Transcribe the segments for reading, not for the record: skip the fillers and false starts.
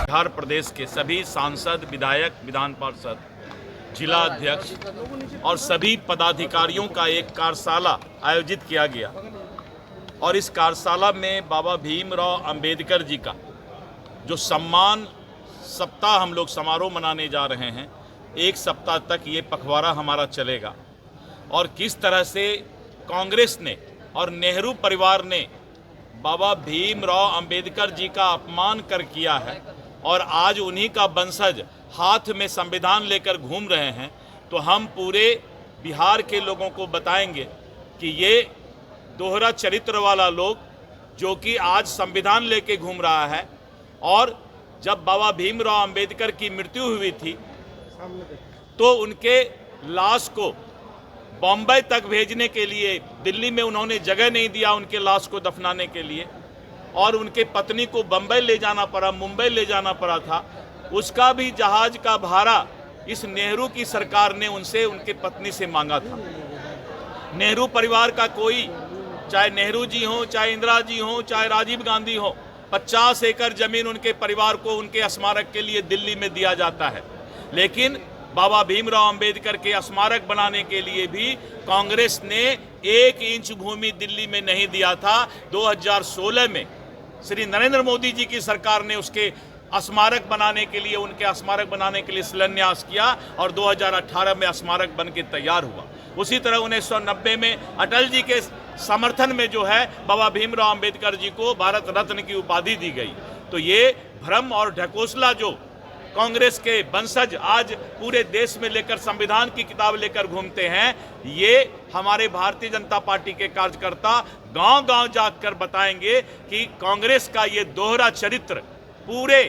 बिहार प्रदेश के सभी सांसद, विधायक, विधान पार्षद, जिला अध्यक्ष और सभी पदाधिकारियों का एक कार्यशाला आयोजित किया गया और इस कार्यशाला में बाबा भीमराव अंबेडकर जी का जो सम्मान सप्ताह हम लोग समारोह मनाने जा रहे हैं, एक सप्ताह तक ये पखवाड़ा हमारा चलेगा और किस तरह से कांग्रेस ने और नेहरू परिवार ने बाबा भीमराव अंबेडकर जी का अपमान कर किया है और आज उन्हीं का वंशज हाथ में संविधान लेकर घूम रहे हैं, तो हम पूरे बिहार के लोगों को बताएंगे कि ये दोहरा चरित्र वाला लोग जो कि आज संविधान लेके घूम रहा है और जब बाबा भीमराव अंबेडकर की मृत्यु हुई थी तो उनके लाश को बॉम्बे तक भेजने के लिए दिल्ली में उन्होंने जगह नहीं दिया उनके लाश को दफनाने के लिए और उनके पत्नी को बम्बई ले जाना पड़ा, मुंबई ले जाना पड़ा था। उसका भी जहाज का भाड़ा इस नेहरू की सरकार ने उनसे, उनके पत्नी से मांगा था। नेहरू परिवार का कोई, चाहे नेहरू जी हो, चाहे इंदिरा जी हो, चाहे राजीव गांधी हो, 50 एकड़ जमीन उनके परिवार को उनके स्मारक के लिए दिल्ली में दिया जाता है, लेकिन बाबा भीमराव अंबेडकर के स्मारक बनाने के लिए भी कांग्रेस ने 1 इंच भूमि दिल्ली में नहीं दिया था। 2016 में श्री नरेंद्र मोदी जी की सरकार ने उसके स्मारक बनाने के लिए, उनके स्मारक बनाने के लिए शिलान्यास किया और 2018 में स्मारक बन के तैयार हुआ। उसी तरह 1990 में अटल जी के समर्थन में जो है बाबा भीमराव अंबेडकर जी को भारत रत्न की उपाधि दी गई। तो ये भ्रम और ढकोसला जो कांग्रेस के वंशज आज पूरे देश में लेकर संविधान की किताब लेकर घूमते हैं, ये हमारे भारतीय जनता पार्टी के कार्यकर्ता गांव-गांव जाकर बताएंगे कि कांग्रेस का ये दोहरा चरित्र पूरे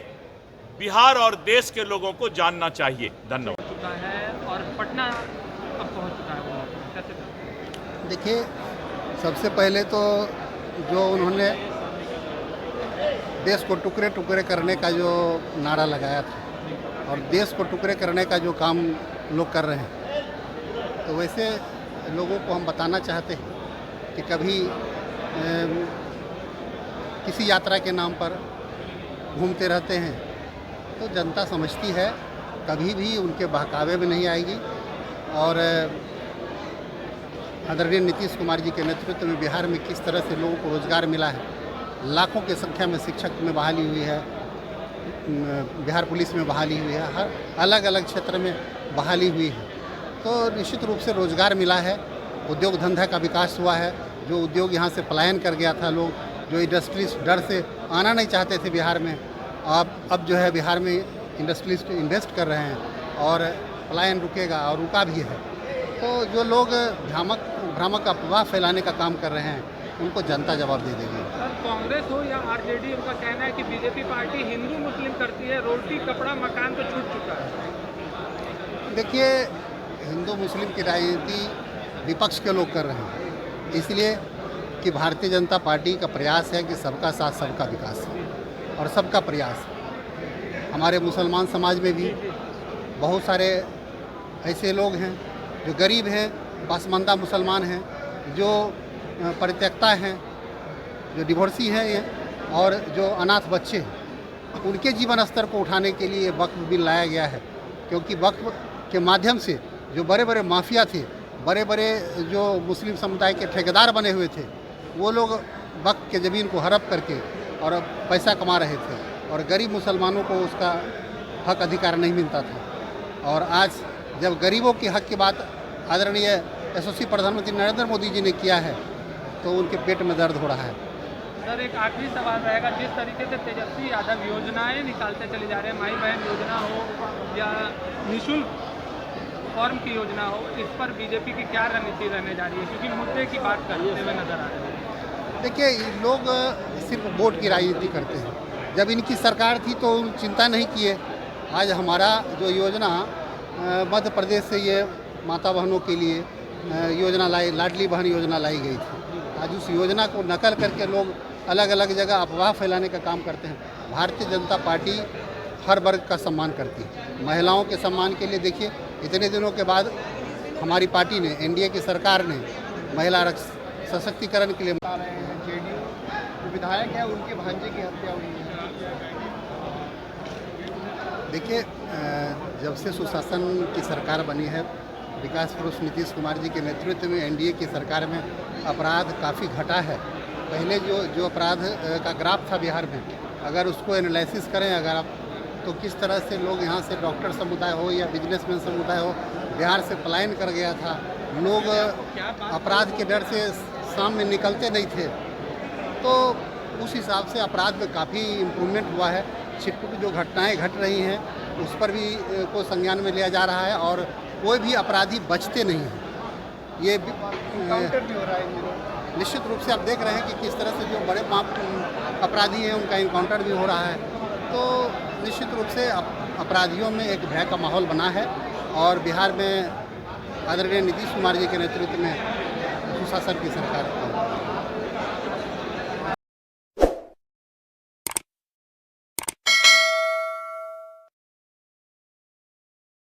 बिहार और देश के लोगों को जानना चाहिए। धन्यवाद। और पटना अब पहुंच चुका है। देखिए, सबसे पहले तो जो उन्होंने देश को टुकड़े टुकड़े करने का जो नारा लगाया था और देश को टुकड़े करने का जो काम लोग कर रहे हैं, तो वैसे लोगों को हम बताना चाहते हैं कि कभी किसी यात्रा के नाम पर घूमते रहते हैं तो जनता समझती है, कभी भी उनके बहकावे में नहीं आएगी। और आदरणीय नीतीश कुमार जी के नेतृत्व में बिहार में किस तरह से लोगों को रोजगार मिला है, लाखों की संख्या में शिक्षक में बहाली हुई है, बिहार पुलिस में बहाली हुई है, हर अलग अलग क्षेत्र में बहाली हुई है, तो निश्चित रूप से रोजगार मिला है, उद्योग धंधा का विकास हुआ है। जो उद्योग यहाँ से पलायन कर गया था, लोग जो इंडस्ट्रीज डर से आना नहीं चाहते थे बिहार में, अब जो है बिहार में इंडस्ट्रीज इन्वेस्ट कर रहे हैं और पलायन रुकेगा और रुका भी है। तो जो लोग भ्रामक अफवाह फैलाने का काम कर रहे हैं, उनको जनता जवाब दे देगी। सर, कांग्रेस हो या आरजेडी, उनका कहना है कि बीजेपी पार्टी हिंदू मुस्लिम करती है, रोटी कपड़ा मकान तो छूट चुका है। देखिए, हिंदू मुस्लिम की राजनीति विपक्ष के लोग कर रहे हैं, इसलिए कि भारतीय जनता पार्टी का प्रयास है कि सबका साथ सबका विकास और सबका प्रयास। हमारे मुसलमान समाज में भी बहुत सारे ऐसे लोग हैं जो गरीब हैं, पासमानदा मुसलमान हैं, जो परित्यक्ता हैं, जो डिवोर्सी हैं और जो अनाथ बच्चे हैं, उनके जीवन स्तर को उठाने के लिए वक्फ बिल लाया गया है। क्योंकि वक्फ के माध्यम से जो बड़े बड़े माफिया थे, बड़े बड़े जो मुस्लिम समुदाय के ठेकेदार बने हुए थे, वो लोग वक्फ के ज़मीन को हड़प करके और पैसा कमा रहे थे और गरीब मुसलमानों को उसका हक अधिकार नहीं मिलता था। और आज जब गरीबों के हक की बात आदरणीय यशस्वी प्रधानमंत्री नरेंद्र मोदी जी ने किया है, तो उनके पेट में दर्द हो रहा है। सर, एक आखिरी सवाल रहेगा, जिस तरीके से तेजस्वी यादव योजनाएं निकालते चले जा रहे हैं, माई बहन योजना हो या निःशुल्क फॉर्म की योजना हो, इस पर बीजेपी की क्या रणनीति रहने जा रही है, क्योंकि मुद्दे की बात करते हुए नजर आ रहे हैं। देखिए, लोग सिर्फ वोट की राजनीति करते हैं। जब इनकी सरकार थी तो चिंता नहीं किए। आज हमारा जो योजना मध्य प्रदेश से ये माता बहनों के लिए योजना लाई, लाडली बहन योजना लाई गई थी, आज उस योजना को नकल करके लोग अलग अलग जगह अफवाह फैलाने का काम करते हैं। भारतीय जनता पार्टी हर वर्ग का सम्मान करती है। महिलाओं के सम्मान के लिए देखिए, इतने दिनों के बाद हमारी पार्टी ने, एनडीए की सरकार ने महिला सशक्तिकरण के लिए बता रहे हैं। जेडीयू जो विधायक है, उनके भांजे की हत्या हुई है। देखिए, जब से सुशासन की सरकार बनी है, विकास पुरुष नीतीश कुमार जी के नेतृत्व में एनडीए की सरकार में अपराध काफ़ी घटा है। पहले जो अपराध का ग्राफ था बिहार में, अगर उसको एनालिसिस करें अगर आप, तो किस तरह से लोग यहाँ से डॉक्टर समुदाय हो या बिजनेसमैन समुदाय हो बिहार से पलायन कर गया था। लोग अपराध के डर से सामने निकलते नहीं थे, तो उस हिसाब से अपराध में काफ़ी इम्प्रूवमेंट हुआ है। छिटपुट जो घटनाएं घट रही हैं उस पर भी को संज्ञान में लिया जा रहा है और कोई भी अपराधी बचते नहीं हैं। ये भी हो रहा है। निश्चित रूप से आप देख रहे हैं कि किस तरह से जो बड़े अपराधी हैं उनका इनकाउंटर भी हो रहा है। तो निश्चित रूप से अपराधियों में एक भय का माहौल बना है और बिहार में आदरणीय नीतीश कुमार जी के नेतृत्व में सुशासन की सरकार